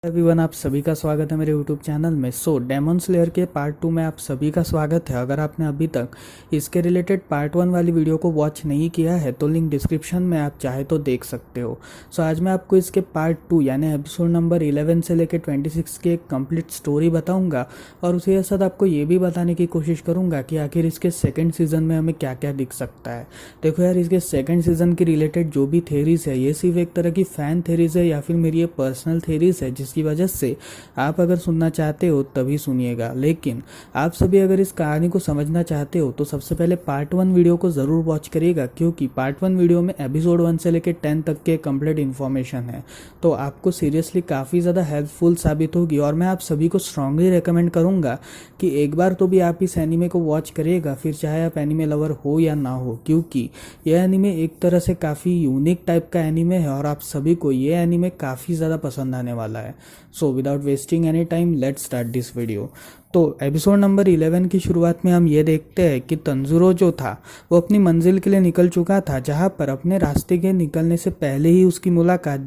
Everyone, आप सभी का स्वागत है मेरे यूट्यूब चैनल में। डेमन स्लेयर के पार्ट 2 में आप सभी का स्वागत है। अगर आपने अभी तक इसके रिलेटेड पार्ट 1 वाली वीडियो को वॉच नहीं किया है तो लिंक डिस्क्रिप्शन में आप चाहे तो देख सकते हो। आज मैं आपको इसके पार्ट 2 यानी एपिसोड नंबर 11 से लेकर 26 की एक कंप्लीट स्टोरी बताऊंगा और उसी के साथ आपको ये भी बताने की कोशिश करूंगा कि आखिर इसके सेकेंड सीजन में हमें क्या क्या दिख सकता है। देखो यार, इसके सेकेंड सीजन के रिलेटेड जो भी थेरीज है ये सिर्फ एक तरह की फैन थेरीज है या फिर मेरी ये पर्सनल थेरीज है, जिसकी वजह से आप अगर सुनना चाहते हो तभी सुनिएगा। लेकिन आप सभी अगर इस कहानी को समझना चाहते हो तो सबसे पहले पार्ट 1 वीडियो को जरूर वॉच करिएगा, क्योंकि पार्ट 1 वीडियो में एपिसोड 1 से लेकर 10 तक के कंप्लीट इन्फॉर्मेशन है, तो आपको सीरियसली काफ़ी ज़्यादा हेल्पफुल साबित होगी। और मैं आप सभी को स्ट्रांगली रेकमेंड करूंगा कि एक बार तो भी आप इस एनीमे को वॉच करिएगा, फिर चाहे आप एनीमे लवर हो या ना हो, क्योंकि यह एनीमे एक तरह से काफ़ी यूनिक टाइप का एनीमे है और आप सभी को ये एनीमे काफ़ी ज़्यादा पसंद आने वाला है। So without wasting any time let's start this video. तो एपिसोड नंबर 11 की शुरुआत में हम ये देखते हैं कि तंजुरो जो था वो अपनी मंजिल के लिए निकल चुका था, जहाँ पर अपने रास्ते के निकलने से पहले ही उसकी मुलाकात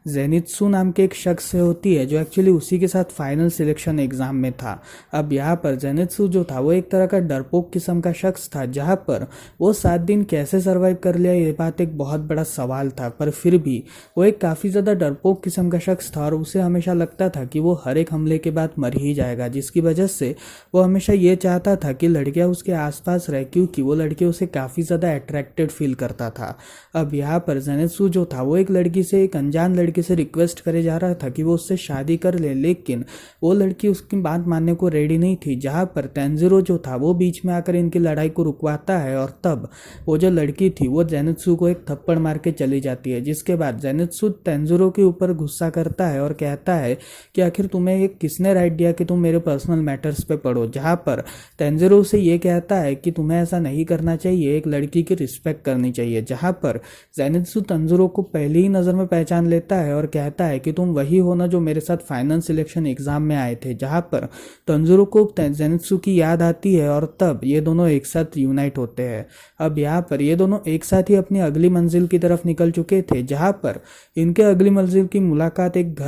जेनित्सु नाम के एक शख्स से होती है, जो एक्चुअली उसी के साथ फाइनल सिलेक्शन एग्जाम में था। अब यहाँ पर जेनित्सु जो था वो एक तरह का डरपोक किस्म का शख्स था, जहाँ पर वो 7 दिन कैसे सर्वाइव कर लिया ये बात एक बहुत बड़ा सवाल था। पर फिर भी वो एक काफ़ी ज़्यादा डरपोक किस्म का शख्स था और उसे हमेशा लगता था कि वो हर एक हमले के बाद मर ही जाएगा, जिसकी वजह से वो हमेशा ये चाहता था कि लड़कियां उसके आसपास रहे, क्योंकि वो लड़की उसे काफ़ी ज़्यादा अट्रैक्टेड फील करता था। अब यहाँ पर जेनित्सु जो था वो एक लड़की से, एक अनजान लड़की से रिक्वेस्ट करे जा रहा था कि वो उससे शादी कर ले, लेकिन वो लड़की उसकी बात मानने को रेडी नहीं थी। जहाँ पर तेंजिरो जो था वो बीच में आकर इनकी लड़ाई को रुकवाता है और तब वो जो लड़की थी वो जेनित्सु को एक थप्पड़ मार के चली जाती है, जिसके बाद जेनित्सु तेंजिरो के ऊपर गुस्सा करता है और कहता है कि आखिर तुम्हें ये किसने राइट दिया कि तुम मेरे पर्सनल मैटर्स पे पढ़ो। जहाँ पर तेंजिरो से ये कहता है कि तुम्हें ऐसा नहीं करना चाहिए, एक लड़की की रिस्पेक्ट करनी चाहिए। जहाँ पर जेनित्सु तेंजिरो को पहली ही नज़र में पहचान लेता है और कहता है कि तुम वही हो ना जो मेरे साथ फाइनल सिलेक्शन एग्जाम में आए थे। जहाँ पर तेंजिरो को जेनित्सु की याद आती है और तब ये दोनों एक साथ यूनाइट होते हैं। अब यहाँ पर ये दोनों एक साथ ही अपनी अगली मंजिल की तरफ निकल चुके थे, जहाँ पर इनके अगली मंजिल की मुलाकात एक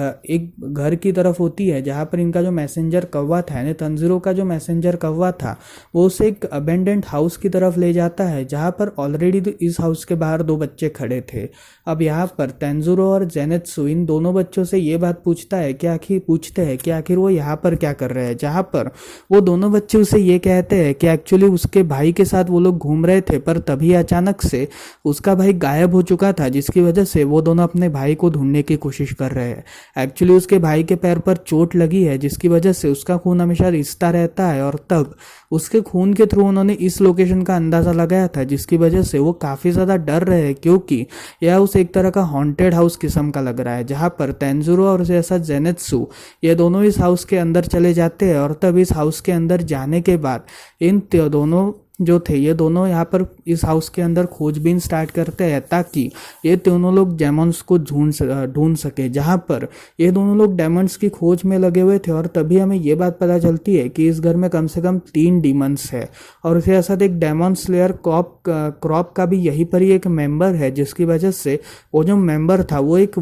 घर की तरफ होती है, जहाँ पर इनका जो मैसेंजर कौवा था, यानी तंजिरो का जो मैसेंजर कौवा था, वो उसे एक अबेंडेंट हाउस की तरफ ले जाता है, जहाँ पर ऑलरेडी इस हाउस के बाहर 2 बच्चे खड़े थे। अब यहाँ पर तेंजिरो और जेनित्सु इन दोनों बच्चों से ये बात पूछते हैं कि आखिर वो यहाँ पर क्या कर रहे हैं। जहाँ पर वो दोनों बच्चे उसे ये कहते हैं कि एक्चुअली उसके भाई के साथ वो लोग घूम रहे थे, पर तभी अचानक से उसका भाई गायब हो चुका था, जिसकी वजह से वो दोनों अपने भाई को ढूंढने की कोशिश कर रहे हैं। एक्चुअली उसके भाई के पैर पर चोट लगी है, जिसकी वजह से उसका खून हमेशा रिसता रहता है और तब उसके खून के थ्रू उन्होंने इस लोकेशन का अंदाजा लगाया था, जिसकी वजह से वो काफी ज्यादा डर रहे हैं, क्योंकि यह उस एक तरह का हॉन्टेड हाउस किस्म का लग रहा है। जहां पर तेंजिरो और जैसा जेनित्सु ये दोनों इस हाउस के अंदर चले जाते हैं और तब इस हाउस के अंदर जाने के बाद इन दोनों जो थे ये दोनों यहाँ पर इस हाउस के अंदर खोजबीन स्टार्ट करते हैं, ताकि ये दोनों लोग डेमंस को ढूंढ सके। जहाँ पर ये दोनों लोग डेमंस की खोज में लगे हुए थे और तभी हमें ये बात पता चलती है कि इस घर में कम से कम 3 डीमंस है और उसके साथ एक डेमन स्लेयर क्रॉप का भी यहीं पर ही एक मेंबर है, जिसकी वजह से वो जो मेंबर था वो एक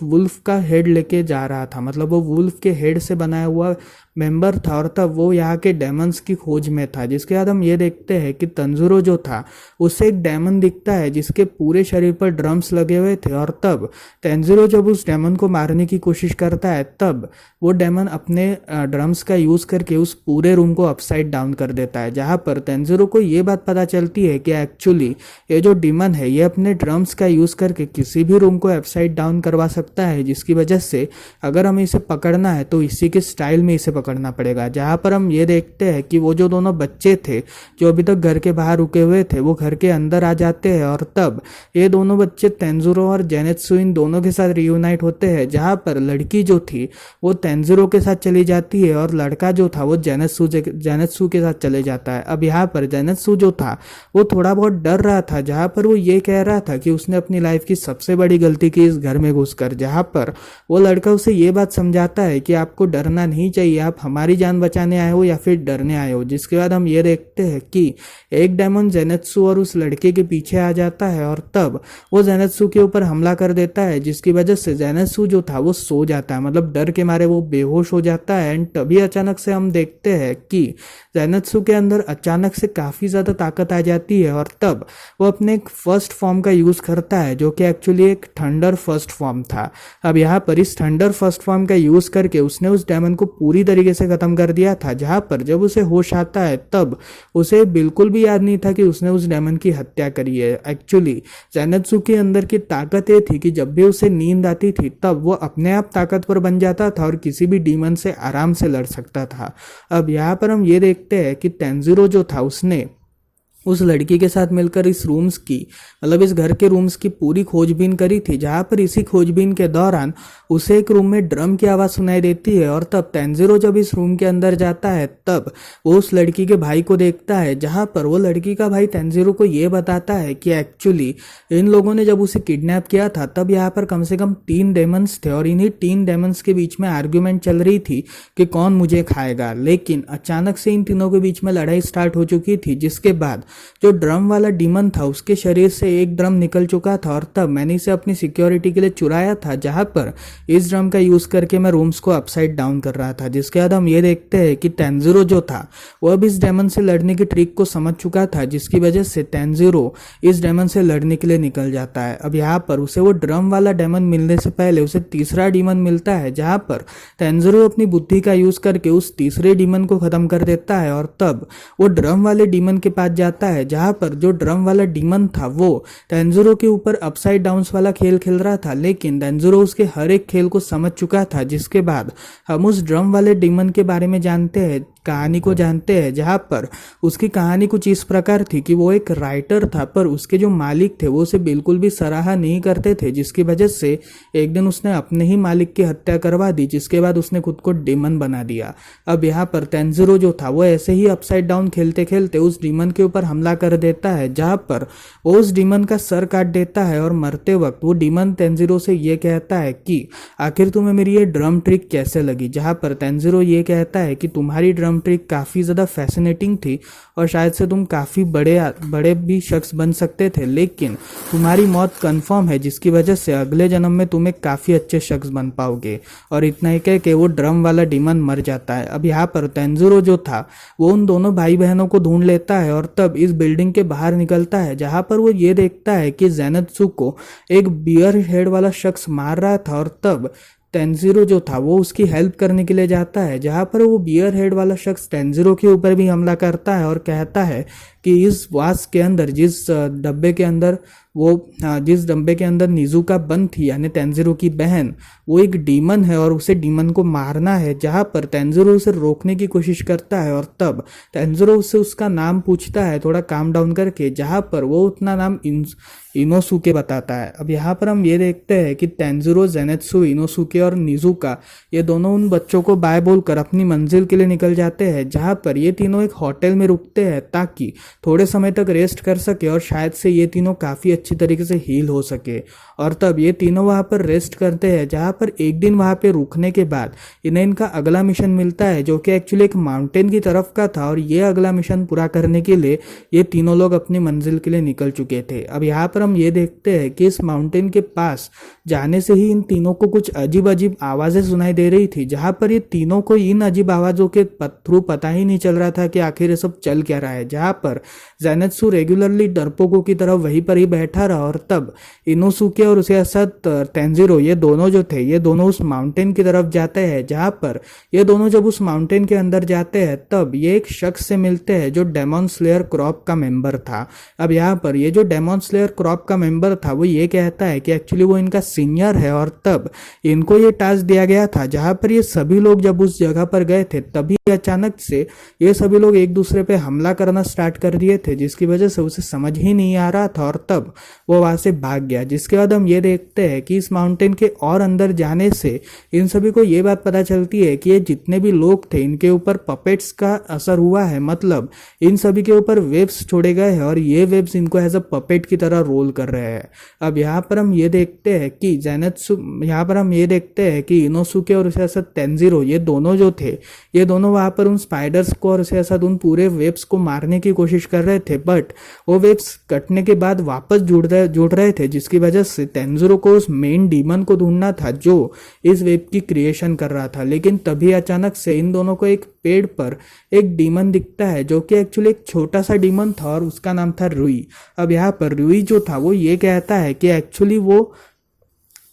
वुल्फ का हेड लेके जा रहा था, मतलब वो वुल्फ के हेड से बनाया हुआ मेंबर था और तब वो यहाँ के डेमंस की खोज में था। जिसके बाद हम ये देखते हैं कि तंजिरो जो था उससे एक डेमन दिखता है जिसके पूरे शरीर पर ड्रम्स लगे हुए थे और तब तेंजिरो जब उस डेमन को मारने की कोशिश करता है तब वो डेमन अपने ड्रम्स का यूज करके उस पूरे रूम को अपसाइड डाउन कर देता है। जहाँ पर तेंजिरो को ये बात पता चलती है कि एक्चुअली ये जो डीमन है ये अपने ड्रम्स का यूज करके किसी भी रूम को अपसाइड डाउन करवा सकता है, जिसकी वजह से अगर हमें इसे पकड़ना है तो इसी के स्टाइल में इसे पकड़ना पड़ेगा। जहाँ पर हम ये देखते हैं कि वो जो दोनों बच्चे थे जो अभी तक घर के बाहर रुके हुए थे वो घर के अंदर आ जाते हैं और तब ये दोनों बच्चे तेंजिरो और जेनित्सु इन दोनों के साथ रियूनाइट होते हैं। जहाँ पर लड़की जो थी वो तेंजिरो के साथ चली जाती है और लड़का जो था वो जेनित्सु के साथ चले जाता है। अब यहाँ पर जेनित्सु जो था वो थोड़ा बहुत डर रहा था, जहाँ पर वो ये कह रहा था कि उसने अपनी लाइफ की सबसे बड़ी गलती की इस घर में घुसकर। जहाँ पर वो लड़का उसे ये बात समझाता है कि आपको डरना नहीं चाहिए, आप हमारी जान बचाने आए हो या फिर डरने आए हो। जिसके बाद हम ये देखते हैं कि एक डेमन जेनेत्सु और उस लड़के के पीछे आ जाता है और तब वो जेनेत्सु के ऊपर हमला कर देता है, जिसकी वजह से जेनेत्सु जो था वो सो जाता है, मतलब डर के मारे वो बेहोश हो जाता है। एंड तभी अचानक से हम देखते हैं कि जेनेत्सु के अंदर अचानक से काफ़ी ज़्यादा ताकत आ जाती है और तब वो अपने एक फर्स्ट फॉर्म का यूज़ करता है, जो कि एक्चुअली एक थंडर फर्स्ट फॉर्म था। अब यहाँ पर इस थंडर फर्स्ट फॉर्म का यूज़ करके उसने उस डेमन को पूरी तरीके से ख़त्म कर दिया था, जहाँ पर जब उसे होश आता है तब उसे बिल्कुल भी याद नहीं था कि उसने उस डेमन की हत्या करी है। एक्चुअली जेनेत्सु के अंदर की ताकत ये थी कि जब भी उसे नींद आती थी तब वो अपने आप ताकतवर बन जाता था और किसी भी डीमन से आराम से लड़ सकता था। अब यहाँ पर हम ये देखते हैं कि तेंजिरो जो था उसने उस लड़की के साथ मिलकर इस रूम्स की, मतलब इस घर के रूम्स की पूरी खोजबीन करी थी, जहाँ पर इसी खोजबीन के दौरान उसे एक रूम में ड्रम की आवाज़ सुनाई देती है और तब तेंजिरो जब इस रूम के अंदर जाता है तब वो उस लड़की के भाई को देखता है, जहाँ पर वो लड़की का भाई तेंजिरो को ये बताता है कि एक्चुअली इन लोगों ने जब उसे किडनैप किया था तब यहाँ पर कम से कम 3 डेमन्स थे और इन्हीं 3 डेमन्स के बीच में आर्ग्यूमेंट चल रही थी कि कौन मुझे खाएगा। लेकिन अचानक से इन तीनों के बीच में लड़ाई स्टार्ट हो चुकी थी, जिसके बाद जो ड्रम वाला डीमन था उसके शरीर से एक ड्रम निकल चुका था और तब मैंने इसे अपनी सिक्योरिटी के लिए चुराया था, जहां पर इस ड्रम का यूज करके मैं रूम्स को अपसाइड डाउन कर रहा था। जिसके बाद हम ये देखते हैं कि तेंजिरो जो था वो अब इस डेमन से लड़ने की ट्रिक को समझ चुका था, जिसकी वजह से तेंजिरो इस डेमन से लड़ने के लिए निकल जाता है। अब यहाँ पर उसे वो ड्रम वाला डेमन मिलने से पहले उसे तीसरा डीमन मिलता है, जहां पर तेंजिरो अपनी बुद्धि का यूज करके उस तीसरे डीमन को खत्म कर देता है और तब वो ड्रम वाले डीमन के पास जाता है, जहां पर जो ड्रम वाला डीमन था वो तेंजिरो के ऊपर अपसाइड डाउन्स वाला खेल खेल रहा था, लेकिन तेंजिरो उसके हर एक खेल को समझ चुका था। जिसके बाद हम उस ड्रम वाले डीमन के बारे में जानते हैं, कहानी को जानते हैं, जहाँ पर उसकी कहानी कुछ इस प्रकार थी कि वो एक राइटर था, पर उसके जो मालिक थे वो उसे बिल्कुल भी सराहा नहीं करते थे, जिसकी वजह से एक दिन उसने अपने ही मालिक की हत्या करवा दी, जिसके बाद उसने खुद को डीमन बना दिया। अब यहाँ पर तेंजिरो जो था वो ऐसे ही अपसाइड डाउन खेलते खेलते उस डीमन के ऊपर हमला कर देता है, जहाँ पर वो उस डीमन का सर काट देता है और मरते वक्त वो डीमन तेंजिरो से ये कहता है कि आखिर तुम्हें मेरी ये ड्रम ट्रिक कैसे लगी, जहाँ पर तेंजिरो ये कहता है कि तुम्हारी ड्रम ट्रिक काफ़ी ज़्यादा फैसिनेटिंग थी और शायद से तुम काफ़ी बड़े भी शख्स बन सकते थे, लेकिन तुम्हारी मौत कंफर्म है, जिसकी वजह से अगले जन्म में तुम एक काफ़ी अच्छे शख्स बन पाओगे। और इतना ही कह के वो ड्रम वाला डीमन मर जाता है। अब यहाँ पर तेंजिरो जो था वो उन दोनों भाई बहनों को ढूंढ लेता है और तब इस बिल्डिंग के बाहर निकलता है, जहाँ पर वो ये देखता है कि जेनेत्सु को एक बियर हेड वाला शख्स मार रहा था और तब तेंजिरो जो था वो उसकी हेल्प करने के लिए जाता है, जहाँ पर वो बियर हेड वाला शख्स तेंजिरो के ऊपर भी हमला करता है और कहता है कि इस वास के अंदर जिस डब्बे के अंदर निजुका बंद थी, यानी तेंजिरो की बहन, वो एक डीमन है और उसे डीमन को मारना है। जहाँ पर तेंजिरो उसे रोकने की कोशिश करता है और तब तेंजिरो उससे उसका नाम पूछता है थोड़ा काम डाउन करके, जहाँ पर वो उतना नाम इनोसुके बताता है। अब यहाँ पर हम ये देखते हैं कि तेंजिरो, जेनेत्सु, इनोसुके और निजुका ये दोनों उन बच्चों को बाय बोलकर अपनी मंजिल के लिए निकल जाते हैं, जहाँ पर ये तीनों एक होटल में रुकते हैं ताकि थोड़े समय तक रेस्ट कर सके और शायद से ये तीनों काफ़ी अच्छी तरीके से हील हो सके। और तब ये तीनों वहाँ पर रेस्ट करते हैं, जहाँ पर एक दिन वहाँ पे रुकने के बाद इन्हें इनका अगला मिशन मिलता है, जो कि एक्चुअली एक माउंटेन की तरफ का था और ये अगला मिशन पूरा करने के लिए ये तीनों लोग अपनी मंजिल के लिए निकल चुके थे। अब यहाँ पर हम ये देखते हैं कि इस माउंटेन के पास जाने से ही इन तीनों को कुछ अजीब अजीब आवाज़ें सुनाई दे रही थी, जहाँ पर ये तीनों को इन अजीब आवाज़ों के थ्रू पता ही नहीं चल रहा था कि आखिर ये सब चल क्या रहा है। जहाँ पर जेनेत्सु रेगुलरली डरपोकों की तरफ वहीं पर ही बैठा रहा और तब इनोसुके और उसके साथ तेंजिरो ये दोनों जो थे ये दोनों उस माउंटेन की तरफ जाते हैं, जहाँ पर ये दोनों जब उस माउंटेन के अंदर जाते हैं तब ये एक शख्स से मिलते हैं जो डेमन स्लेयर क्रॉप का मेंबर था। अब यहाँ पर ये जो डेमन स्लेयर क्रॉप का मेंबर था वो ये कहता है कि एक्चुअली वो इनका सीनियर है और तब इनको ये टास्क दिया गया था, जहाँ पर ये सभी लोग जब उस जगह पर गए थे तभी अचानक से ये सभी लोग एक दूसरे पे हमला करना स्टार्ट कर दिए थे, जिसकी वजह से उसे समझ ही नहीं आ रहा था और तब वो वहाँ से भाग गया। जिसके बाद हम ये देखते हैं कि इस माउंटेन के और अंदर जाने से इन सभी को ये बात पता चलती है कि ये जितने भी लोग थे इनके ऊपर पपेट्स का असर हुआ है, मतलब इन सभी के ऊपर वेब्स छोड़े गए हैं और ये वेब्स इनको एज अ पपेट की तरह रोल कर रहे हैं। अब यहाँ पर हम ये देखते हैं कि इनोसुके और उसके साथ तेंजिरो, ये दोनों जो थे ये दोनों वहाँ पर उन स्पाइडर्स को और उसके साथ उन पूरे वेब्स को मारने की कोशिश कर रहे थे, बट वो वेब्स कटने के बाद वापस जुड़ रहे थे, जिसकी वजह से तेंजिरो को उस मेन डीमन को ढूंढना था जो इस वेब की क्रिएशन कर रहा था। लेकिन तभी अचानक से इन दोनों को एक पेड़ पर एक डीमन दिखता है जो कि एक्चुअली एक छोटा सा डीमन था और उसका नाम था रुई। अब यहाँ पर रुई जो था वो ये कहता है कि एक्चुअली वो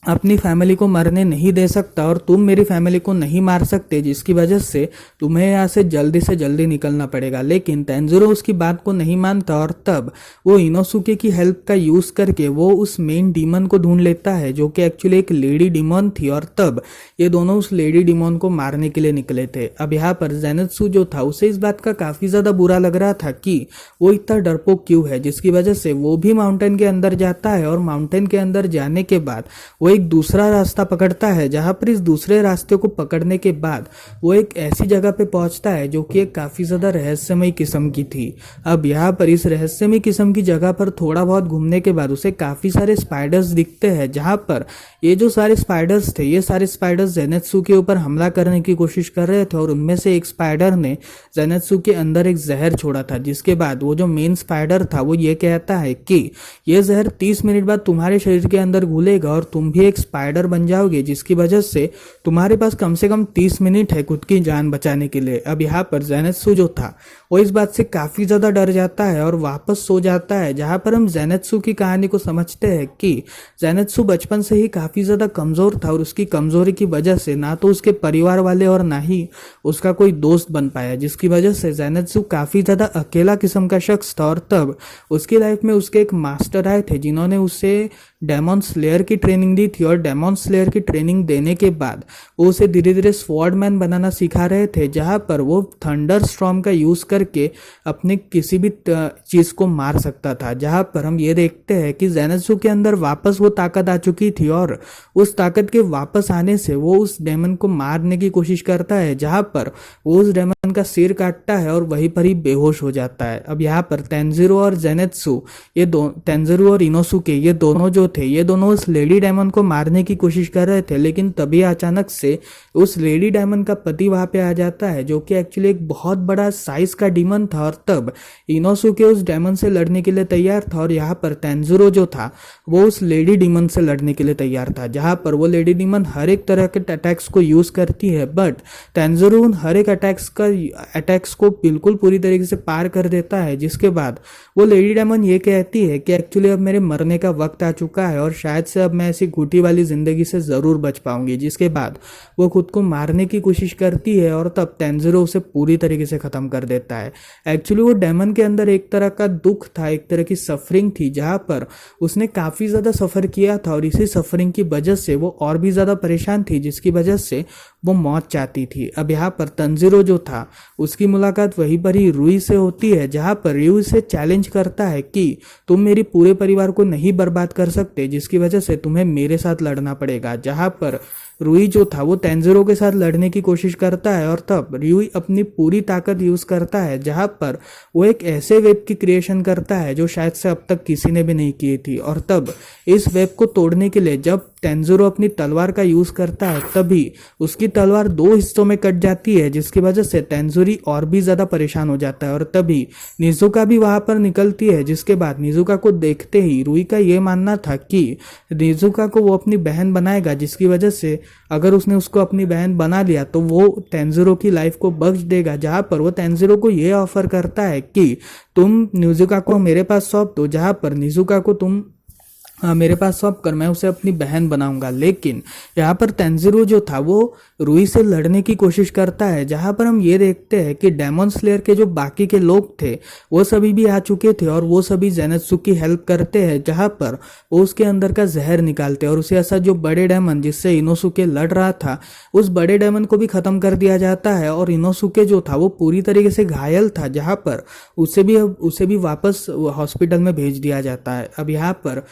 अपनी फैमिली को मरने नहीं दे सकता और तुम मेरी फैमिली को नहीं मार सकते, जिसकी वजह से तुम्हें यहाँ से जल्दी निकलना पड़ेगा। लेकिन तेंजिरो उसकी बात को नहीं मानता और तब वो इनोसुके की हेल्प का यूज करके वो उस मेन डीमन को ढूंढ लेता है जो कि एक्चुअली एक लेडी डीमन थी और तब ये दोनों उस लेडी डीमन को मारने के लिए निकले थे। अब यहाँ पर ज़ेनात्सु जो था उसे इस बात का काफी ज्यादा बुरा लग रहा था कि वो इतना डरपोक क्यों है, जिसकी वजह से वो भी माउंटेन के अंदर जाता है और माउंटेन के अंदर जाने के बाद वो एक दूसरा रास्ता पकड़ता है, जहां पर इस दूसरे रास्ते को पकड़ने के बाद वो एक ऐसी जगह पे पहुंचता है जो कि एक काफी ज्यादा रहस्यमय किस्म की थी। अब यहाँ पर इस रहस्यमय किस्म की जगह पर थोड़ा बहुत घूमने के बाद उसे काफी सारे स्पाइडर्स दिखते हैं, जहां पर ये जो सारे स्पाइडर्स थे ये सारे स्पाइडर्स ज़ेनात्सु के ऊपर हमला करने की कोशिश कर रहे थे और उनमें से एक स्पाइडर ने ज़ेनात्सु के अंदर एक जहर छोड़ा था। जिसके बाद वो जो मेन स्पाइडर था वो ये कहता है कि ये जहर 30 मिनट बाद तुम्हारे शरीर के अंदर घुलेगा और तुम भी एक स्पाइडर बन जाओगे, जिसकी वजह से तुम्हारे पास कम से कम 30 मिनट है खुद की जान बचाने के लिए। अब यहाँ पर ज़ेनात्सु जो था वो इस बात से काफी ज्यादा डर जाता है और वापस सो जाता है, जहां पर हम ज़ेनात्सु की कहानी को समझते हैं कि ज़ेनात्सु बचपन से ही काफी ज्यादा कमजोर था और उसकी कमजोरी की वजह से ना तो उसके परिवार वाले और ना ही उसका कोई दोस्त बन पाया, जिसकी वजह से ज़ेनात्सु काफी ज्यादा अकेला किस्म का शख्स था। और तब उसकी लाइफ में उसके एक मास्टर आए थे जिन्होंने उसे डेमन स्लेयर की ट्रेनिंग दी थी और डेमन स्लेयर की ट्रेनिंग देने के बाद वो उसे धीरे धीरे स्वॉर्डमैन बनाना सिखा रहे थे, जहां पर वो थंडर स्टॉर्म का यूज करके अपने किसी भी चीज को मार सकता था। जहां पर हम ये देखते हैं कि ज़ेनात्सु के अंदर वापस वो ताकत आ चुकी थी और उस ताकत के वापस आने से वो उस डेमन को मारने की कोशिश करता है, जहां पर वो उस डेमन का सिर काटता है और वहीं पर ही बेहोश हो जाता है। अब यहाँ पर तेंजिरो और ज़ेनात्सु तेंजिरो और इनोसुके ये दोनों जो थे ये दोनों उस लेडी डायमंड को मारने की कोशिश कर रहे थे, लेकिन तभी अचानक से उस लेडी डायमंड का पति वहां पे आ जाता है जो कि एक्चुअली एक बहुत बड़ा साइज का डीमन था और तब इनोसुके उस डायमन से लड़ने के लिए तैयार था और यहाँ पर तेंजिरो जो था वो उस लेडी डीमन से लड़ने के लिए तैयार था, जहां पर वो लेडी डीमन हर एक तरह के अटैक्स को यूज करती है, बट तेंजिरो उन हर एक अटैक्स को बिल्कुल पूरी तरीके से पार कर देता है। जिसके बाद वो लेडी डायमंड ये कहती है कि एक्चुअली अब मेरे मरने का वक्त आ चुका है और शायद से अब मैं ऐसी घुटी वाली जिंदगी से जरूर बच पाऊंगी। जिसके बाद वो खुद को मारने की कोशिश करती है और तब तेंजिरो उसे पूरी तरीके से खत्म कर देता है। एक्चुअली वो डेमन के अंदर एक तरह का दुख था, एक तरह की सफरिंग थी, जहां पर उसने काफी ज्यादा सफर किया था और इसी सफरिंग की वजह से वो और भी ज्यादा परेशान थी, जिसकी वजह से वो मौत चाहती थी। अब यहाँ पर तेंजिरो जो था उसकी मुलाकात वहीं पर ही रुई से होती है, जहां पर रुई से चैलेंज करता है कि तुम मेरी पूरे परिवार को नहीं बर्बाद कर सकते, जिसकी वजह से तुम्हें मेरे साथ लड़ना पड़ेगा। जहां पर रुई जो था वो तेंजिरो के साथ लड़ने की कोशिश करता है और तब रुई अपनी पूरी ताकत यूज करता है, जहां पर वो एक ऐसे वेब की क्रिएशन करता है जो शायद से अब तक किसी ने भी नहीं की थी। और तब इस वेब को तोड़ने के लिए जब तेंजिरो अपनी तलवार का यूज करता है तभी उसकी तलवार 2 हिस्सों में कट जाती है, जिसकी वजह से तेंजिरो और भी ज्यादा परेशान हो जाता है। और तभी निजुका भी वहां पर निकलती है, जिसके बाद निजुका को देखते ही रुई का ये मानना था कि निजुका को वो अपनी बहन बनाएगा, जिसकी वजह से अगर उसने उसको अपनी बहन बना लिया तो वो तेंजिरो की लाइफ को बख्श देगा। जहां पर वो तेंजिरो को ये ऑफर करता है कि तुम निजुका को मेरे पास सौंप दो, जहां पर निजुका को तुम हाँ मेरे पास सौंप कर मैं उसे अपनी बहन बनाऊंगा। लेकिन यहाँ पर तेंजिरो जो था वो रुई से लड़ने की कोशिश करता है, जहाँ पर हम ये देखते हैं कि डेमन स्लेयर के जो बाकी के लोग थे वो सभी भी आ चुके थे और वो सभी जेनेत्सु की हेल्प करते हैं, जहाँ पर वो उसके अंदर का जहर निकालते हैं और उसे ऐसा जो बड़े डेमन जिससे इनोसुके लड़ रहा था उस बड़े डेमन को भी खत्म कर दिया जाता है। और इनोसुके जो था वो पूरी तरीके से घायल था, जहाँ पर उसे भी वापस हॉस्पिटल में भेज दिया जाता है। अब यहाँ पर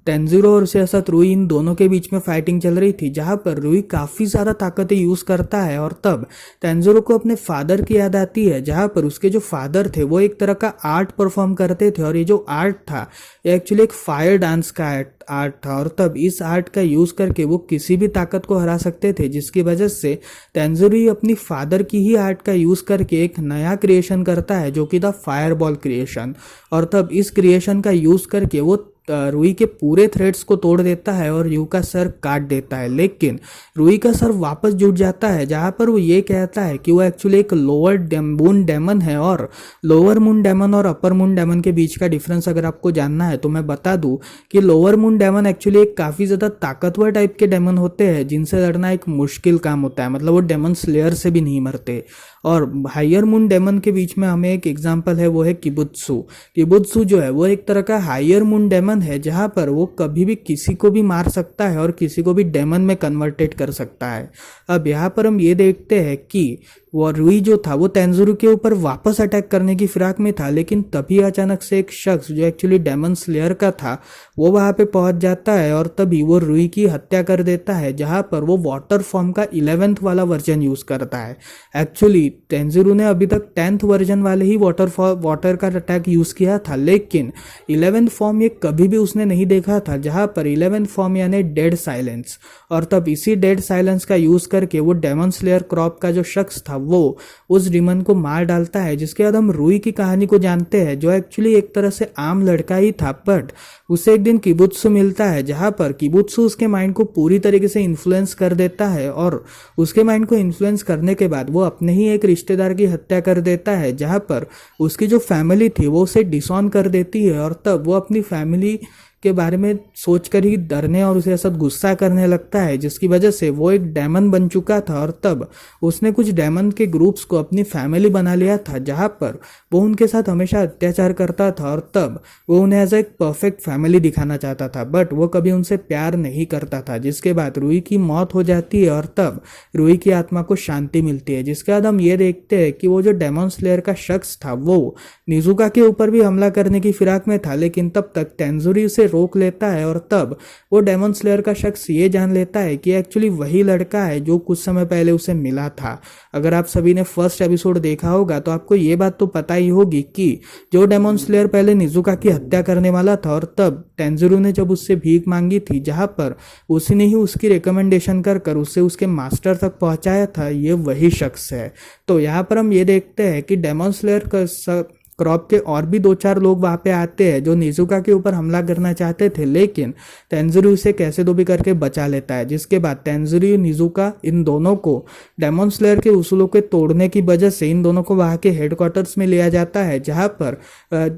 तेंजिरो और उसके साथ रुई इन दोनों के बीच में फाइटिंग चल रही थी, जहां पर रुई काफी ज्यादा ताकतें यूज करता है और तब तेंजिरो को अपने फादर की याद आती है, जहां पर उसके जो फादर थे वो एक तरह का आर्ट परफॉर्म करते थे और ये जो आर्ट था ये एक्चुअली एक फायर डांस का आर्ट था। और तब इस आर्ट का यूज करके वो किसी भी ताकत को हरा सकते थे, जिसकी वजह से तेंजिरो अपनी फादर की ही आर्ट का यूज करके एक नया क्रिएशन करता है जो कि था फायर बॉल क्रिएशन। और तब इस क्रिएशन का यूज करके वो रुई के पूरे थ्रेड्स को तोड़ देता है और यू का सर काट देता है। लेकिन रुई का सर वापस जुट जाता है, जहां पर वो ये कहता है कि वो एक्चुअली एक लोअर मून डेमन है। और लोअर मून डेमन और अपर मून डेमन के बीच का डिफरेंस अगर आपको जानना है तो मैं बता दूं कि लोअर मून डेमन एक्चुअली एक काफी ज्यादा ताकतवर टाइप के डेमन होते हैं जिनसे लड़ना एक मुश्किल काम होता है, मतलब वो डेमन स्लेयर से भी नहीं मरते। और हायर मून डेमन के बीच में हमें एक एग्जांपल है, वो है किबुत्सु। किबुत्सु जो है वो एक तरह का हायर मून डेमन है, जहां पर वो कभी भी किसी को भी मार सकता है और किसी को भी डेमन में कन्वर्टेड कर सकता है। अब यहाँ पर हम ये देखते हैं कि वो रुई जो था वो तेंजिरो के ऊपर वापस अटैक करने की फिराक में था, लेकिन तभी अचानक से एक शख्स जो एक्चुअली डेमन स्लेयर का था वो वहां पे पहुंच जाता है और तभी वो रुई की हत्या कर देता है, जहां पर वो वाटर फॉर्म का 11th वाला वर्जन यूज करता है। एक्चुअली तेंजिरो ने अभी तक 10th वर्जन वाले ही वाटर का अटैक यूज किया था, लेकिन 11th फॉर्म ये कभी भी उसने नहीं देखा था, जहां पर 11th फॉर्म यानी डेड साइलेंस। और तब इसी डेड साइलेंस का यूज करके वो डेमन स्लेयर क्रॉप का जो शख्स था वो उस डिमन को मार डालता है, जिसके बाद हम रुई की कहानी को जानते हैं, जो एक्चुअली एक तरह से आम लड़का ही था। बट उसे एक दिन किबुत्सु मिलता है, जहां पर किबुत्सु उसके माइंड को पूरी तरीके से इन्फ्लुएंस कर देता है और उसके माइंड को इन्फ्लुएंस करने के बाद वो अपने ही एक रिश्तेदार की हत्या कर देता है, जहां पर उसकी जो फैमिली थी वो उसे डिसऑन कर देती है। और तब वो अपनी फैमिली के बारे में सोचकर ही डरने और उसे ऐसा गुस्सा करने लगता है, जिसकी वजह से वो एक डेमन बन चुका था। और तब उसने कुछ डेमन के ग्रुप्स को अपनी फैमिली बना लिया था, जहां पर वो उनके साथ हमेशा अत्याचार करता था और तब वो उन्हें एज एक परफेक्ट फैमिली दिखाना चाहता था, बट वो कभी उनसे प्यार नहीं करता था। जिसके बाद रुई की मौत हो जाती है और तब रुई की आत्मा को शांति मिलती है। जिसके बाद हम ये देखते हैं कि वो जो डेमन स्लेयर का शख्स था वो निजुका के ऊपर भी हमला करने की फिराक में था, लेकिन तब तक तेंजिरो उसे रोक लेता है और तब वो डेमन स्लेयर का शख्स ये जान लेता है कि एक्चुअली वही लड़का है जो कुछ समय पहले उसे मिला था। अगर आप सभी ने फर्स्ट एपिसोड देखा होगा तो आपको ये बात तो पता ही होगी कि जो डेमन स्लेयर पहले निजुका की हत्या करने वाला था और तब तेंजिरो ने जब उससे भीख मांगी थी, जहां पर उसने ही उसकी रिकमेंडेशन कर उसे उसके मास्टर तक पहुंचाया था, ये वही शख्स है। तो यहाँ पर हम ये देखते हैं कि डेमन स्लेयर का क्रॉप के और भी 2-4 लोग वहां पे आते हैं जो निजुका के ऊपर हमला करना चाहते थे, लेकिन तेंजिरो उसे कैसे तो भी करके बचा लेता है। जिसके बाद तेंजिरो निजुका इन दोनों को डेमन स्लेयर के उसूलों के तोड़ने की वजह से इन दोनों को वहां के हेडक्वार्टर्स में लिया जाता है, जहां पर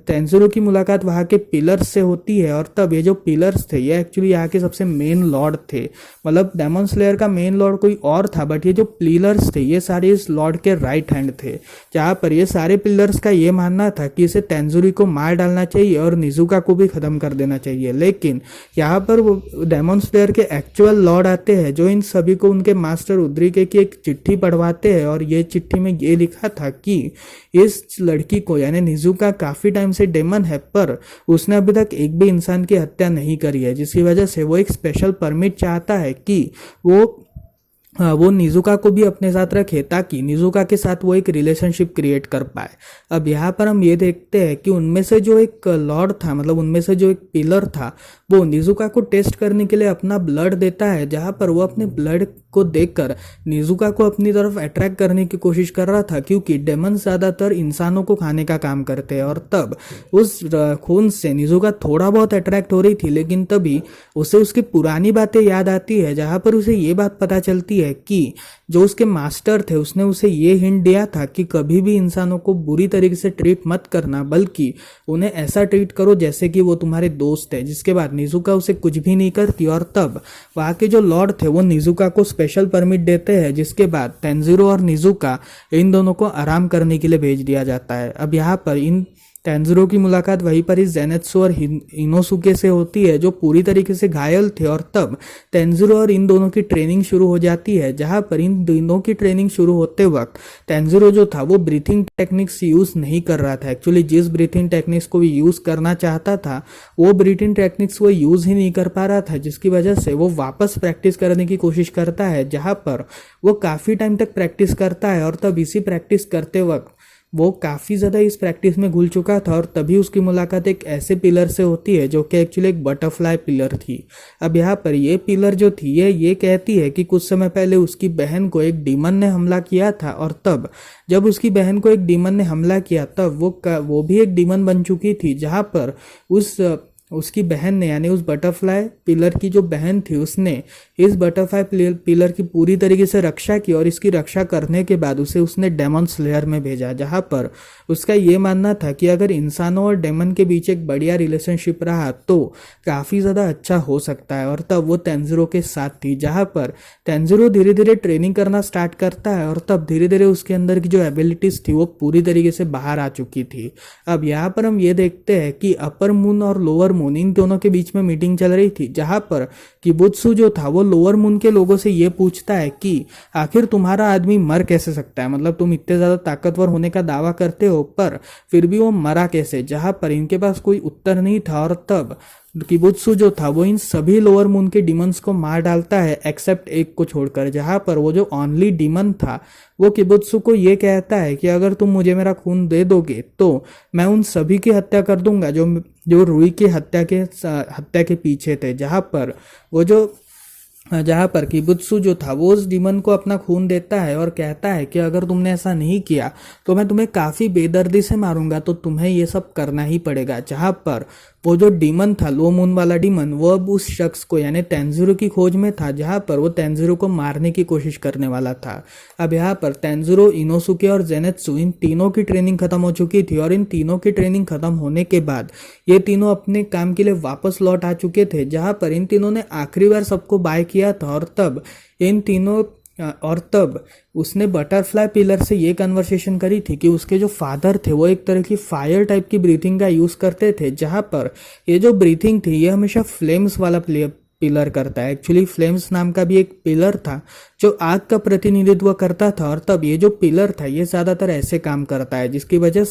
तेंजिरो की मुलाकात वहां के पिलर्स से होती है। और तब ये जो पिलर्स थे ये एक्चुअली यहाँ के सबसे मेन लॉर्ड थे, मतलब डेमन स्लेयर का मेन लॉर्ड कोई और था, बट ये जो पिलर्स थे ये सारे इस लॉर्ड के राइट हैंड थे, जहां पर ये सारे पिलर्स का ये मानना था कि इसे तेंजिरो को मार डालना चाहिए और निजुका को भी खत्म कर देना चाहिए। लेकिन यहाँ पर वो डेमन स्लेयर के एक्चुअल लॉर्ड आते हैं जो इन सभी को उनके मास्टर उद्रिके की एक चिट्ठी पढ़वाते हैं और ये चिट्ठी में ये लिखा था कि इस लड़की को यानी निजुका काफी टाइम से डेमन है पर उसने अभी तक एक भी इंसान की हत्या नहीं करी है, जिसकी वजह से वो एक स्पेशल परमिट चाहता है कि वो निजुका को भी अपने साथ रखे ताकि निजुका के साथ वो एक रिलेशनशिप क्रिएट कर पाए। अब यहाँ पर हम ये देखते हैं कि उनमें से जो एक लॉर्ड था, मतलब उनमें से जो एक पिलर था, वो निजुका को टेस्ट करने के लिए अपना ब्लड देता है, जहाँ पर वो अपने ब्लड को देखकर निजुका को अपनी तरफ अट्रैक्ट करने की कोशिश कर रहा था, क्योंकि डेमन ज्यादातर इंसानों को खाने का काम करते हैं। और तब उस खून से निजुका थोड़ा बहुत अट्रैक्ट हो रही थी, लेकिन तभी उसे उसकी पुरानी बातें याद आती है, जहाँ पर उसे ये बात पता चलती है कि जो उसके मास्टर थे उसने उसे ये हिंट दिया था कि कभी भी इंसानों को बुरी तरीके से ट्रीट मत करना, बल्कि उन्हें ऐसा ट्रीट करो जैसे कि वो तुम्हारे दोस्त है। जिसके बाद निजुका उसे कुछ भी नहीं करती और तब वहाँ के जो लॉर्ड थे वो निजुका को स्पेशल परमिट देते हैं, जिसके बाद तेंजिरो और निजुका इन दोनों को आराम करने के लिए भेज दिया जाता है। अब यहाँ पर इन तेंजिरो की मुलाकात वहीं पर इस जेनेत्सु और इनोसुके से होती है जो पूरी तरीके से घायल थे, और तब तेंजिरो और इन दोनों की ट्रेनिंग शुरू हो जाती है, जहां पर इन दोनों की ट्रेनिंग शुरू होते वक्त तेंजिरो जो था वो ब्रीथिंग टेक्निक्स यूज नहीं कर रहा था। एक्चुअली जिस ब्रीथिंग टेक्निक्स को वो यूज करना चाहता था वो ब्रीथिंग टेक्निक्स वो यूज ही नहीं कर पा रहा था, जिसकी वजह से वो वापस प्रैक्टिस करने की कोशिश करता है, जहां पर वो काफी टाइम तक प्रैक्टिस करता है। और तब इसी प्रैक्टिस करते वक्त वो काफ़ी ज़्यादा इस प्रैक्टिस में घुल चुका था, और तभी उसकी मुलाकात एक ऐसे पिलर से होती है जो कि एक्चुअली एक बटरफ्लाई पिलर थी। अब यहाँ पर ये पिलर जो थी ये कहती है कि कुछ समय पहले उसकी बहन को एक डीमन ने हमला किया था, और तब जब उसकी बहन को एक डीमन ने हमला किया तब वो भी एक डीमन बन चुकी थी, जहाँ पर उसकी बहन ने यानी उस बटरफ्लाई पिलर की जो बहन थी उसने इस बटरफ्लाई पिलर की पूरी तरीके से रक्षा की, और इसकी रक्षा करने के बाद उसने डेमन स्लेयर में भेजा, जहां पर उसका ये मानना था कि अगर इंसानों और डेमन के बीच एक बढ़िया रिलेशनशिप रहा तो काफ़ी ज़्यादा अच्छा हो सकता है। और तब वो तेंजिरो के साथ थी, जहाँ पर तेंजिरो धीरे धीरे ट्रेनिंग करना स्टार्ट करता है, और तब धीरे धीरे उसके अंदर की जो एबिलिटीज़ थी वो पूरी तरीके से बाहर आ चुकी थी। अब यहाँ पर हम ये देखते हैं कि अपर मून और लोअर मून इन दोनों के बीच में मीटिंग चल रही थी, जहां पर किबुत्सु जो था वो लोअर मून के लोगों से ये पूछता है कि आखिर तुम्हारा आदमी मर कैसे सकता है, मतलब तुम इतने ज्यादा ताकतवर होने का दावा करते हो पर फिर भी वो मरा कैसे, जहां पर इनके पास कोई उत्तर नहीं था। और तब किबुत्सु जो था वो इन सभी लोअर मून के डिमंस को मार डालता है एक्सेप्ट एक को छोड़कर, जहां पर वो जो ओनली डिमन था वो किबुत्सु को ये कहता है कि अगर तुम मुझे मेरा खून दे दोगे तो मैं उन सभी की हत्या कर दूंगा जो रुई की हत्या के पीछे थे। जहाँ पर किबुत्सु जो था वो उस डीमन को अपना खून देता है और कहता है कि अगर तुमने ऐसा नहीं किया तो मैं तुम्हें काफ़ी बेदर्दी से मारूंगा, तो तुम्हें ये सब करना ही पड़ेगा। जहाँ पर वो जो डीमन था लो मून वाला डीमन वो अब उस शख्स को यानी तेंजिरो की खोज में था, जहाँ पर वो तेंजिरो को मारने की कोशिश करने वाला था। अब यहाँ पर तेंजिरो, इनोसुके और जेनेत्सु इन तीनों की ट्रेनिंग खत्म हो चुकी थी, और इन तीनों की ट्रेनिंग खत्म होने के बाद ये तीनों अपने काम के लिए वापस लौट आ चुके थे, जहाँ पर इन तीनों ने आखिरी बार सबको बाय किया था। और तब उसने बटरफ्लाई पिलर से ये कन्वर्सेशन करी थी कि उसके जो फादर थे वो एक तरह की फायर टाइप की ब्रीथिंग का यूज करते थे, जहां पर ये जो ब्रीथिंग थी ये हमेशा फ्लेम्स वाला पिलर करता है। एक्चुअली फ्लेम्स नाम का भी एक पिलर था जो आग का प्रतिनिधित्व करता था, और तब ये जो पिलर था ये ज्यादातर ऐसे काम करता है जिसकी वजह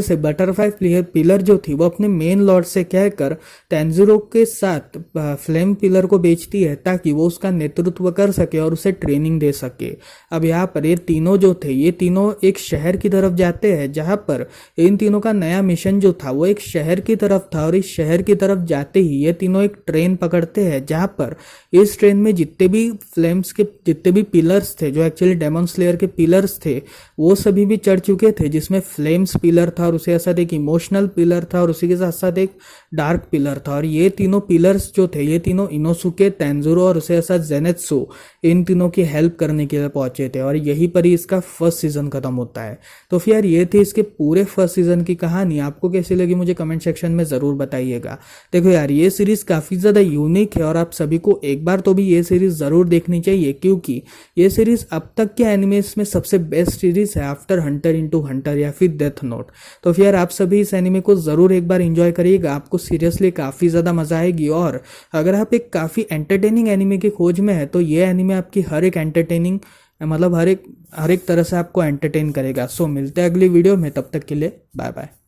से बटरफ्लाई पिलर जो थी वो अपने मेन लॉर्ड से कहकर तेंजिरो के साथ फ्लेम पिलर को बेचती है ताकि वो उसका नेतृत्व कर सके और उसे ट्रेनिंग दे सके। अब यहाँ पर ये तीनों जो थे ये तीनों एक शहर की तरफ जाते हैं, जहाँ पर इन तीनों का नया मिशन जो था वो एक शहर की तरफ था, और इस शहर की तरफ जाते ही ये तीनों एक ट्रेन पकड़ते हैं, जहाँ पर इस ट्रेन में जितने भी पिलर्स थे जो एक्चुअली डेमन स्लेयर के पिलर्स थे वो सभी भी चढ़ चुके थे, जिसमें फ्लेम्स पिलर था और उसके साथ एक इमोशनल पिलर था और उसी के साथ साथ एक डार्क पिलर था। और ये तीनों पिलर्स जो थे ये तीनों इनोसुके, तेंजिरो और उसके साथ जेनेत्सु इन तीनों की हेल्प करने के लिए पहुंचे थे, और यहीं पर ही इसका फर्स्ट सीजन खत्म होता है। तो फिर यार ये थी इसके पूरे फर्स्ट सीजन की कहानी। आपको कैसी लगी मुझे कमेंट सेक्शन में जरूर बताइएगा। देखो यार ये सीरीज काफी ज्यादा यूनिक है और आप सभी को एक बार तो भी ये सीरीज जरूर देखनी चाहिए, क्योंकि ये सीरीज अब तक के एनिमेस में सबसे बेस्ट सीरीज है आफ्टर हंटर इंटू हंटर या फिर डेथ नोट। तो फिर आप सभी इस एनिमे को जरूर एक बार एंजॉय करिएगा, आपको सीरियसली काफी ज्यादा मजा आएगी। और अगर आप एक काफी एंटरटेनिंग एनिमे की खोज में है तो ये एनिमे आपकी हर एक एंटरटेनिंग मतलब हर एक तरह से आपको एंटरटेन करेगा। सो मिलते हैं अगली वीडियो में, तब तक के लिए बाय बाय।